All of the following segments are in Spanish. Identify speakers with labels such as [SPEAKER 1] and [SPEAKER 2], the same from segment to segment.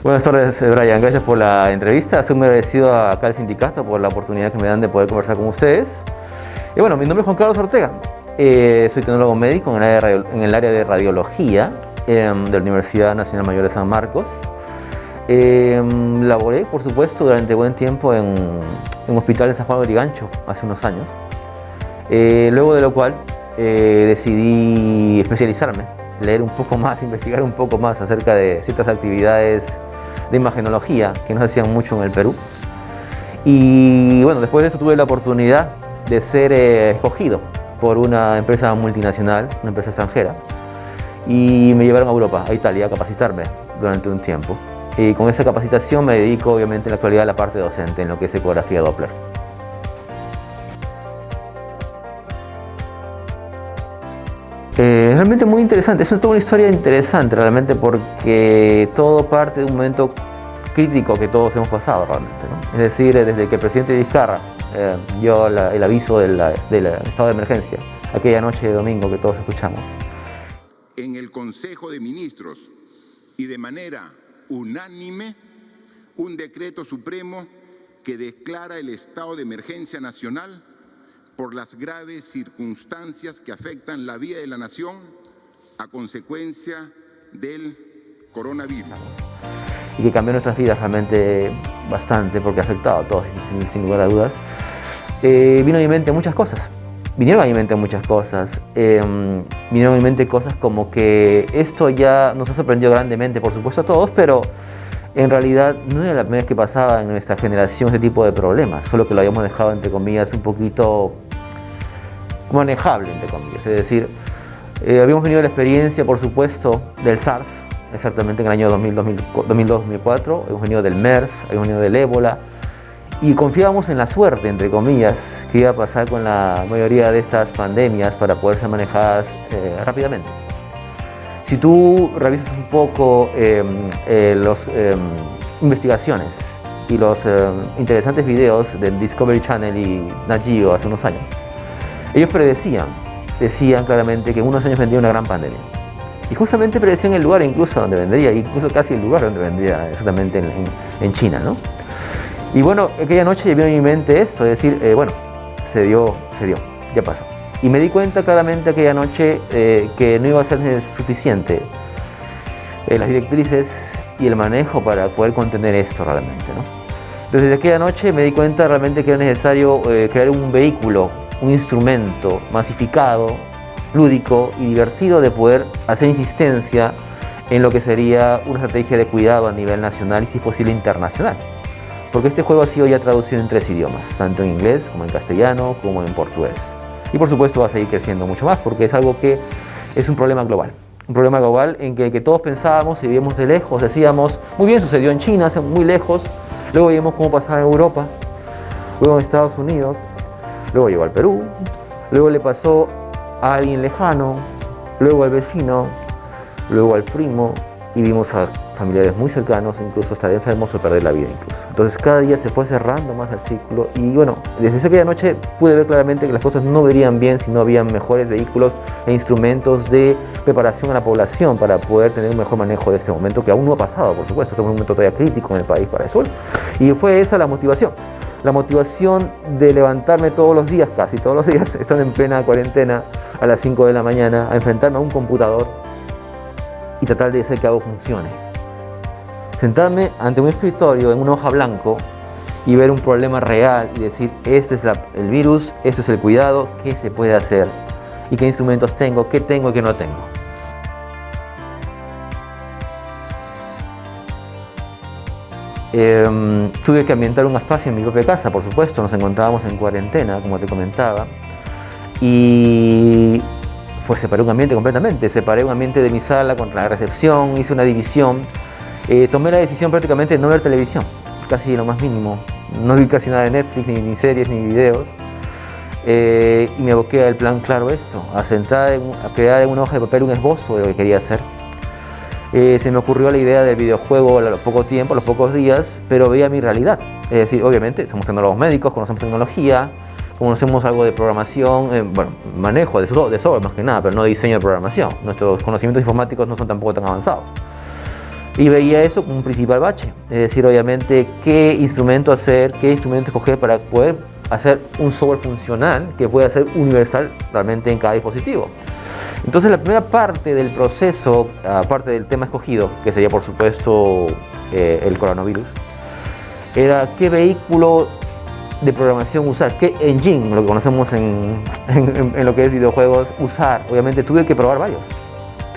[SPEAKER 1] Buenas tardes, Brian. Gracias por la entrevista. Soy muy agradecido acá al sindicato por la oportunidad que me dan de poder conversar con ustedes. Y bueno, mi nombre es Juan Carlos Ortega. Soy tecnólogo médico en el área de radiología de la Universidad Nacional Mayor de San Marcos. Laboré, por supuesto, durante buen tiempo en un hospital en San Juan de Lurigancho hace unos años. Luego de lo cual decidí especializarme, leer un poco más, investigar un poco más acerca de ciertas actividades de imagenología que no se hacían mucho en el Perú. Y bueno, después de eso tuve la oportunidad de ser escogido por una empresa multinacional, una empresa extranjera, y me llevaron a Europa, a Italia, a capacitarme durante un tiempo. Y con esa capacitación me dedico obviamente en la actualidad a la parte docente en lo que es ecografía Doppler. Realmente muy interesante, es toda una historia interesante realmente porque todo parte de un momento crítico que todos hemos pasado realmente, ¿no? Es decir, desde que el presidente Vizcarra dio el aviso del estado de emergencia, aquella noche de domingo que todos escuchamos.
[SPEAKER 2] En el Consejo de Ministros y de manera unánime, un decreto supremo que declara el estado de emergencia nacional por las graves circunstancias que afectan la vida de la nación a consecuencia del coronavirus.
[SPEAKER 1] Y que cambió nuestras vidas realmente bastante porque ha afectado a todos, sin lugar a dudas. Vino a mi mente muchas cosas. Vinieron a mi mente muchas cosas. Vinieron a mi mente cosas como que esto ya nos ha sorprendido grandemente, por supuesto, a todos, pero en realidad no era la primera vez que pasaba en nuestra generación este tipo de problemas, solo que lo habíamos dejado, entre comillas, un poquito manejable, entre comillas. Es decir, habíamos tenido la experiencia, por supuesto, del SARS, exactamente en el año 2002-2004, hemos venido del MERS, hemos venido del ébola, y confiábamos en la suerte, entre comillas, que iba a pasar con la mayoría de estas pandemias para poder ser manejadas rápidamente. Si tú revisas un poco las investigaciones y los interesantes videos del Discovery Channel y Nat Geo hace unos años, ellos decían claramente que en unos años vendría una gran pandemia. Y justamente predecían el lugar incluso donde vendría, incluso casi el lugar donde vendría, exactamente en China, ¿no? Y bueno, aquella noche vino a mi mente esto, es decir, bueno, se dio, ya pasó. Y me di cuenta claramente aquella noche que no iba a ser suficiente las directrices y el manejo para poder contener esto realmente, ¿no? Entonces, desde aquella noche me di cuenta realmente que era necesario crear un vehículo, un instrumento masificado, lúdico y divertido de poder hacer insistencia en lo que sería una estrategia de cuidado a nivel nacional y si es posible internacional. Porque este juego ha sido ya traducido en 3 idiomas, tanto en inglés como en castellano como en portugués. Y por supuesto va a seguir creciendo mucho más porque es algo que es un problema global. Un problema global en que todos pensábamos y veíamos de lejos, decíamos, muy bien, sucedió en China, hace muy lejos, luego veíamos cómo pasaba en Europa, luego en Estados Unidos, luego llegó al Perú, luego le pasó a alguien lejano, luego al vecino, luego al primo y vimos a familiares muy cercanos, incluso estar enfermos o perder la vida incluso. Entonces cada día se fue cerrando más el ciclo y bueno, desde aquella noche pude ver claramente que las cosas no verían bien si no habían mejores vehículos e instrumentos de preparación a la población para poder tener un mejor manejo de este momento que aún no ha pasado, por supuesto, estamos en un momento todavía crítico en el país para eso. Y fue esa la motivación de levantarme todos los días, casi todos los días, estando en plena cuarentena a las 5 de la mañana, a enfrentarme a un computador y tratar de hacer que algo funcione. Sentarme ante un escritorio en una hoja blanco y ver un problema real y decir, este es el virus, este es el cuidado, qué se puede hacer y qué instrumentos tengo, qué tengo y qué no tengo. Tuve que ambientar un espacio en mi propia casa, por supuesto, nos encontrábamos en cuarentena, como te comentaba, y pues separé un ambiente completamente, separé un ambiente de mi sala con la recepción, hice una división, tomé la decisión prácticamente de no ver televisión, casi lo más mínimo, no vi casi nada de Netflix, ni series, ni videos, y me aboqué al plan claro a crear en una hoja de papel un esbozo de lo que quería hacer. Se me ocurrió la idea del videojuego a los pocos días, pero veía mi realidad. Es decir, obviamente, somos tecnólogos médicos, conocemos tecnología, conocemos algo de programación, manejo de software más que nada, pero no de diseño de programación. Nuestros conocimientos informáticos no son tampoco tan avanzados. Y veía eso como un principal bache, es decir, obviamente, qué instrumento hacer, qué instrumento escoger para poder hacer un software funcional que pueda ser universal realmente en cada dispositivo. Entonces la primera parte del proceso, aparte del tema escogido, que sería por supuesto el coronavirus, era qué vehículo de programación usar, qué engine, lo que conocemos en lo que es videojuegos, usar. Obviamente tuve que probar varios.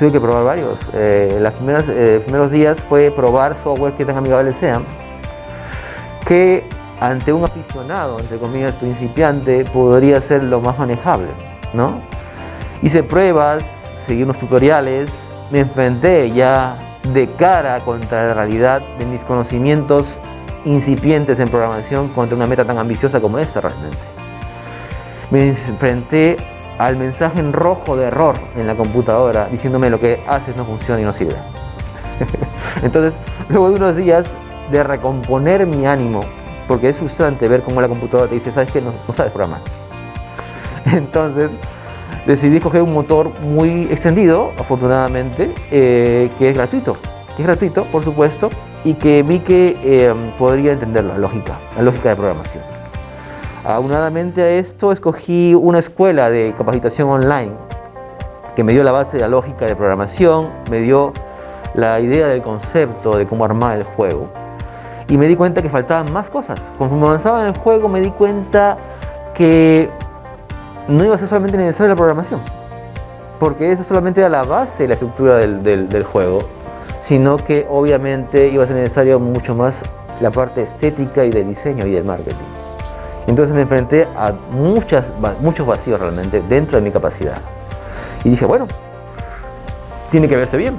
[SPEAKER 1] Los primeros días fue probar software que tan amigables sean, que ante un aficionado, entre comillas, principiante, podría ser lo más manejable, ¿no? Hice pruebas, seguí unos tutoriales, me enfrenté ya de cara contra la realidad de mis conocimientos incipientes en programación contra una meta tan ambiciosa como esta realmente. Me enfrenté al mensaje en rojo de error en la computadora diciéndome lo que haces no funciona y no sirve. Entonces, luego de unos días de recomponer mi ánimo, porque es frustrante ver cómo la computadora te dice, ¿sabes qué? No sabes programar. Entonces, decidí coger un motor muy extendido, afortunadamente, que es gratuito, por supuesto, y que vi que podría entender la lógica de programación. Aunadamente a esto, escogí una escuela de capacitación online que me dio la base de la lógica de programación, me dio la idea del concepto de cómo armar el juego, y me di cuenta que faltaban más cosas. Conforme avanzaba en el juego, me di cuenta que no iba a ser solamente necesaria la programación, porque esa solamente era la base de la estructura del juego, sino que obviamente iba a ser necesario mucho más la parte estética y de diseño y del marketing. Entonces me enfrenté a muchos vacíos realmente dentro de mi capacidad. Y dije, bueno, tiene que verse bien,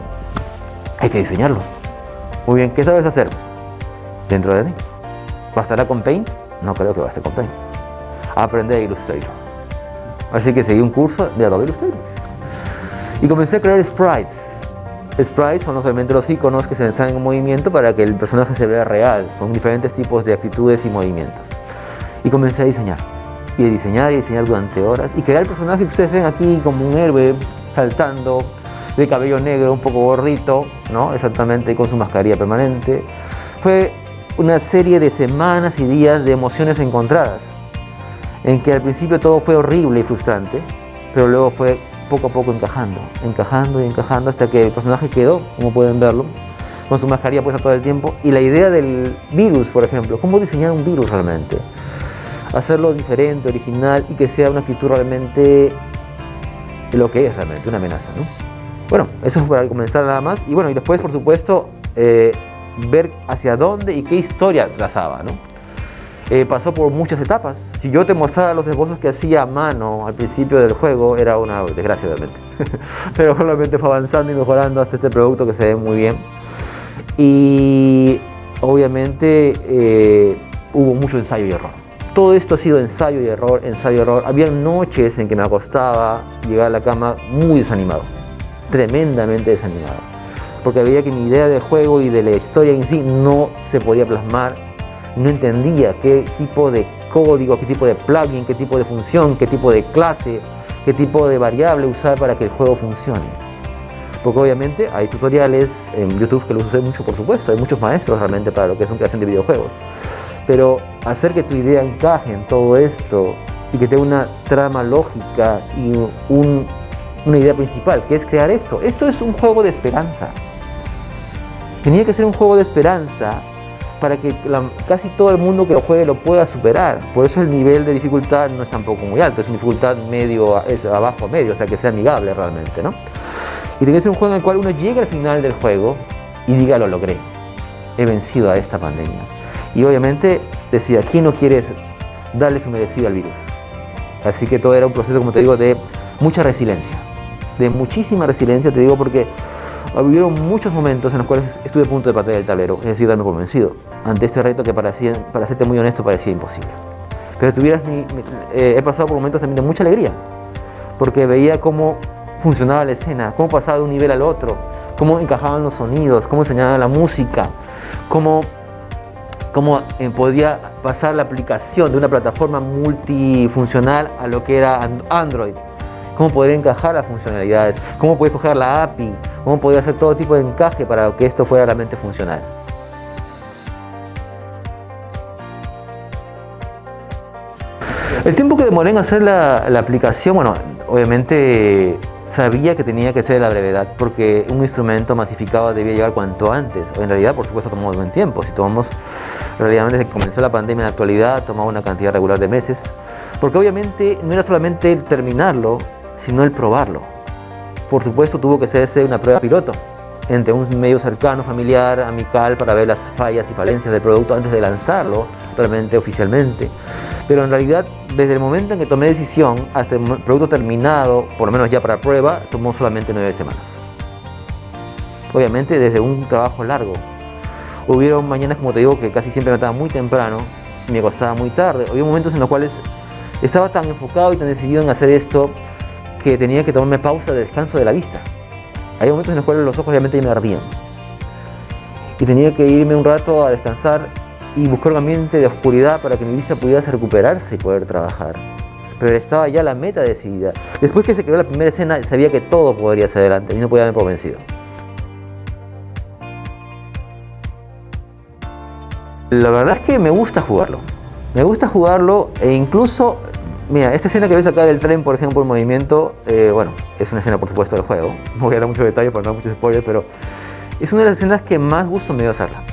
[SPEAKER 1] hay que diseñarlo. Muy bien, ¿qué sabes hacer? Dentro de mí. ¿Bastará con Paint? No creo que baste con Paint. Aprender Illustrator. Así que seguí un curso de Adobe Illustrator. Y comencé a crear sprites. Sprites son solamente los iconos que se están en movimiento para que el personaje se vea real, con diferentes tipos de actitudes y movimientos. Y comencé a diseñar. Y a diseñar durante horas. Y crear el personaje que ustedes ven aquí como un héroe saltando, de cabello negro, un poco gordito, ¿no? Exactamente, con su mascarilla permanente. Fue una serie de semanas y días de emociones encontradas, en que al principio todo fue horrible y frustrante, pero luego fue poco a poco encajando hasta que el personaje quedó, como pueden verlo, con su mascarilla puesta todo el tiempo. Y la idea del virus, por ejemplo, cómo diseñar un virus realmente, hacerlo diferente, original, y que sea una actitud realmente lo que es realmente, una amenaza, ¿no? Bueno, eso es para comenzar nada más. Y bueno, y después, por supuesto, ver hacia dónde y qué historia trazaba, ¿no? Pasó por muchas etapas. Si yo te mostrara los esbozos que hacía a mano al principio del juego, era una desgracia realmente. Pero solamente fue avanzando y mejorando hasta este producto que se ve muy bien. Y obviamente hubo mucho ensayo y error. Todo esto ha sido ensayo y error. Había noches en que me acostaba, llegaba a la cama muy desanimado, tremendamente desanimado, porque veía que mi idea del juego y de la historia en sí no se podía plasmar. No entendía qué tipo de código, qué tipo de plugin, qué tipo de función, qué tipo de clase, qué tipo de variable usar para que el juego funcione. Porque obviamente hay tutoriales en YouTube que los usé mucho, por supuesto, hay muchos maestros realmente para lo que es una creación de videojuegos. Pero hacer que tu idea encaje en todo esto y que tenga una trama lógica y una idea principal, que es crear esto. Esto es un juego de esperanza. Tenía que ser un juego de esperanza para que casi todo el mundo que lo juegue lo pueda superar. Por eso el nivel de dificultad no es tampoco muy alto, es una dificultad medio, es abajo medio, o sea que sea amigable realmente, ¿no? Y tiene que ser un juego en el cual uno llegue al final del juego y diga, lo logré, he vencido a esta pandemia. Y obviamente decía, ¿quién no quiere darle su merecido al virus? Así que todo era un proceso, como te digo, de mucha resiliencia, de muchísima resiliencia, te digo, porque hubieron muchos momentos en los cuales estuve a punto de patear el tablero, es decir, darme por vencido ante este reto que para serte muy honesto, parecía imposible. Pero he pasado por momentos también de mucha alegría, porque veía cómo funcionaba la escena, cómo pasaba de un nivel al otro, cómo encajaban los sonidos, cómo enseñaba la música, cómo podía pasar la aplicación de una plataforma multifuncional a lo que era Android, cómo poder encajar las funcionalidades, cómo poder coger la API, cómo poder hacer todo tipo de encaje para que esto fuera realmente funcional. El tiempo que demoré en hacer la aplicación, bueno, obviamente sabía que tenía que ser la brevedad, porque un instrumento masificado debía llegar cuanto antes. En realidad, por supuesto, tomó buen tiempo. Si tomamos, realmente desde que comenzó la pandemia en la actualidad, tomaba una cantidad regular de meses, porque obviamente no era solamente el terminarlo, sino el probarlo. Por supuesto, tuvo que hacerse una prueba piloto entre un medio cercano, familiar, amical, para ver las fallas y falencias del producto antes de lanzarlo realmente oficialmente. Pero en realidad, desde el momento en que tomé decisión hasta el producto terminado, por lo menos ya para prueba, tomó solamente 9 semanas. Obviamente desde un trabajo largo. Hubieron mañanas, como te digo, que casi siempre me levantaba muy temprano y me acostaba muy tarde. Había momentos en los cuales estaba tan enfocado y tan decidido en hacer esto que tenía que tomarme pausa de descanso de la vista. Hay momentos en los cuales los ojos realmente me ardían. Y tenía que irme un rato a descansar y buscar un ambiente de oscuridad para que mi vista pudiese recuperarse y poder trabajar. Pero estaba ya la meta decidida. Después que se creó la primera escena, sabía que todo podría ser adelante y no podía darme por vencido. La verdad es que me gusta jugarlo. Me gusta jugarlo e incluso, mira, esta escena que ves acá del tren, por ejemplo, el movimiento, bueno, es una escena por supuesto del juego. No voy a dar muchos detalles para no dar muchos spoilers, pero es una de las escenas que más gusto me dio hacerla.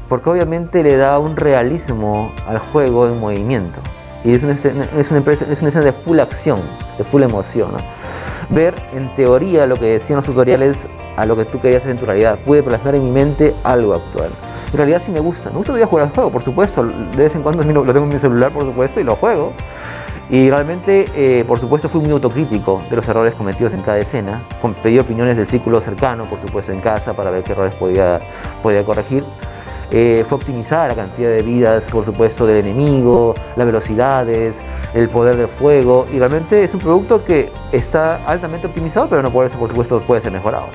[SPEAKER 1] Porque obviamente le da un realismo al juego en movimiento. Y es una escena de full acción, de full emoción, ¿no? Ver en teoría lo que decían los tutoriales a lo que tú querías hacer en tu realidad. Pude plasmar en mi mente algo actual. En realidad sí me gusta todavía jugar al juego, por supuesto. De vez en cuando lo tengo en mi celular, por supuesto, y lo juego. Y realmente, por supuesto, fui muy autocrítico de los errores cometidos en cada escena. Pedí opiniones del círculo cercano, por supuesto, en casa, para ver qué errores podía corregir. Fue optimizada la cantidad de vidas, por supuesto, del enemigo, las velocidades, el poder del fuego, y realmente es un producto que está altamente optimizado, pero no por eso, por supuesto, puede ser mejorado.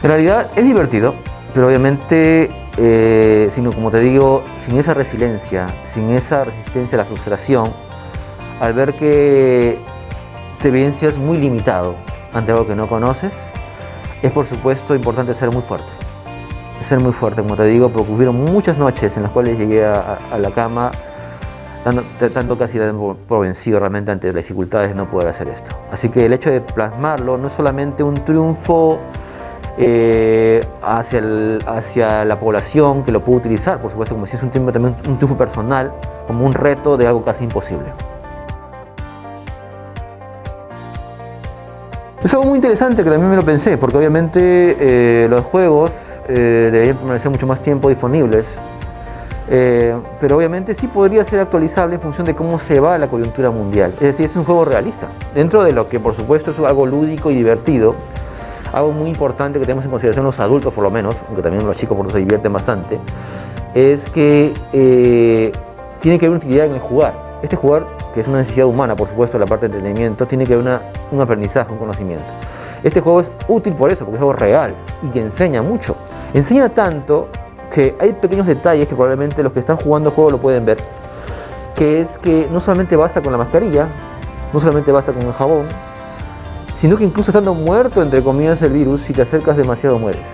[SPEAKER 1] En realidad es divertido, pero obviamente, como te digo, sin esa resiliencia, sin esa resistencia a la frustración, al ver que te evidencias muy limitado ante algo que no conoces, es por supuesto importante ser muy fuerte. Ser muy fuerte, como te digo, porque hubieron muchas noches en las cuales llegué a la cama tratando casi de dar por vencido realmente ante las dificultades de no poder hacer esto. Así que el hecho de plasmarlo no es solamente un triunfo hacia la población que lo puede utilizar, por supuesto, como si es un triunfo personal, como un reto de algo casi imposible. Es algo muy interesante que también me lo pensé, porque obviamente los juegos deberían permanecer mucho más tiempo disponibles, pero obviamente sí podría ser actualizable en función de cómo se va la coyuntura mundial. Es decir, es un juego realista, dentro de lo que por supuesto es algo lúdico y divertido. Algo muy importante que tenemos en consideración los adultos, por lo menos, aunque también los chicos por eso se divierten bastante, es que tiene que haber una utilidad en el jugar. Este jugar, que es una necesidad humana, por supuesto, la parte de entretenimiento, tiene que haber un aprendizaje, un conocimiento. Este juego es útil por eso, porque es algo real y que enseña mucho. Enseña tanto que hay pequeños detalles que probablemente los que están jugando el juego lo pueden ver, que es que no solamente basta con la mascarilla, no solamente basta con el jabón, sino que incluso estando muerto, entre comillas, el virus, si te acercas demasiado mueres.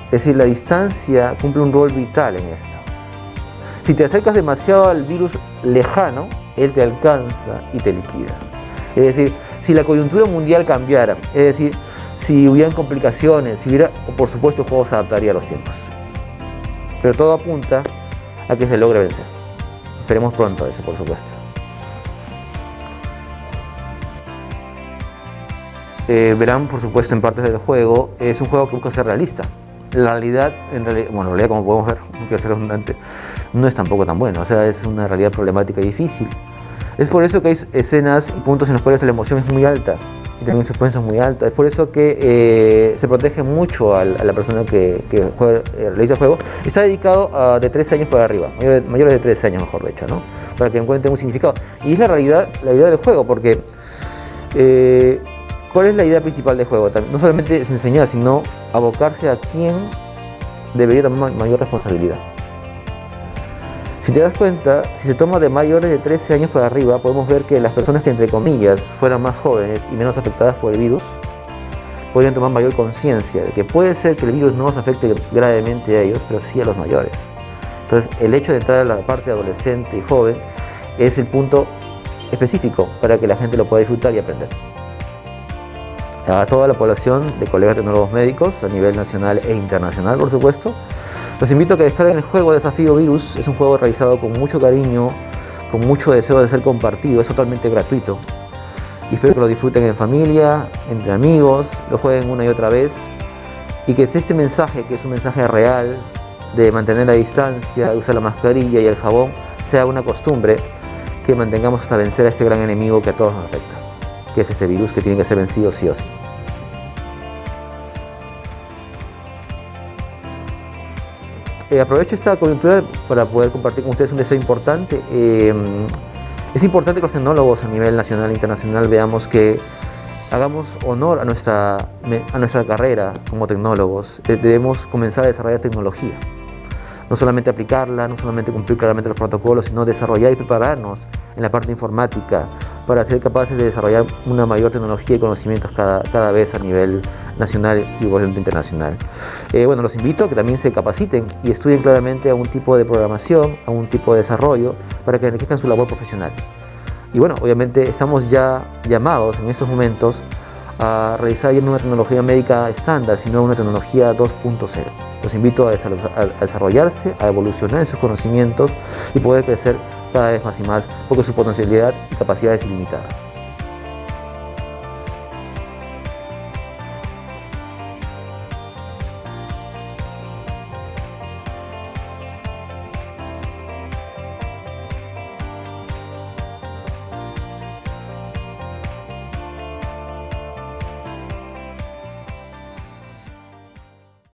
[SPEAKER 1] Es decir, la distancia cumple un rol vital en esto. Si te acercas demasiado al virus lejano, él te alcanza y te liquida. Es decir, si la coyuntura mundial cambiara, es decir, si hubieran complicaciones, por supuesto el juego se adaptaría a los tiempos. Pero todo apunta a que se logre vencer. Esperemos pronto eso, por supuesto. Verán, por supuesto, en partes del juego, es un juego que busca ser realista. La realidad, como podemos ver, no quiero ser redundante, no es tampoco tan buena. O sea, es una realidad problemática y difícil. Es por eso que hay escenas y puntos en los cuales la emoción es muy alta y también el suspenso es muy alta. Es por eso que se protege mucho a la persona que realiza el juego. Está dedicado de 13 años para arriba, mayores de 13 años, mejor dicho, ¿no? Para que encuentren un significado. Y es la idea del juego, porque ¿cuál es la idea principal del juego? No solamente es enseñar, sino abocarse a quién debería tomar mayor responsabilidad. Si te das cuenta, si se toma de mayores de 13 años para arriba, podemos ver que las personas que, entre comillas, fueran más jóvenes y menos afectadas por el virus, podrían tomar mayor conciencia de que puede ser que el virus no nos afecte gravemente a ellos, pero sí a los mayores. Entonces, el hecho de entrar a la parte adolescente y joven es el punto específico para que la gente lo pueda disfrutar y aprender. A toda la población de colegas tecnólogos médicos, a nivel nacional e internacional, por supuesto, los invito a que descarguen el juego Desafío Virus. Es un juego realizado con mucho cariño, con mucho deseo de ser compartido, es totalmente gratuito. Y espero que lo disfruten en familia, entre amigos, lo jueguen una y otra vez y que este mensaje, que es un mensaje real de mantener la distancia, de usar la mascarilla y el jabón, sea una costumbre que mantengamos hasta vencer a este gran enemigo que a todos nos afecta, que es este virus que tiene que ser vencido sí o sí. Aprovecho esta coyuntura para poder compartir con ustedes un deseo importante. Es importante que los tecnólogos a nivel nacional e internacional veamos que hagamos honor a nuestra carrera como tecnólogos. Debemos comenzar a desarrollar tecnología. No solamente aplicarla, no solamente cumplir claramente los protocolos, sino desarrollar y prepararnos en la parte informática para ser capaces de desarrollar una mayor tecnología y conocimientos cada vez a nivel nacional y igualmente internacional. Bueno, los invito a que también se capaciten y estudien claramente a un tipo de programación, a un tipo de desarrollo, para que enriquezcan su labor profesional. Y bueno, obviamente estamos ya llamados en estos momentos a realizar ya no una tecnología médica estándar, sino una tecnología 2.0. Los invito a desarrollarse, a evolucionar en sus conocimientos y poder crecer cada vez más y más, porque su potencialidad y capacidad es ilimitada.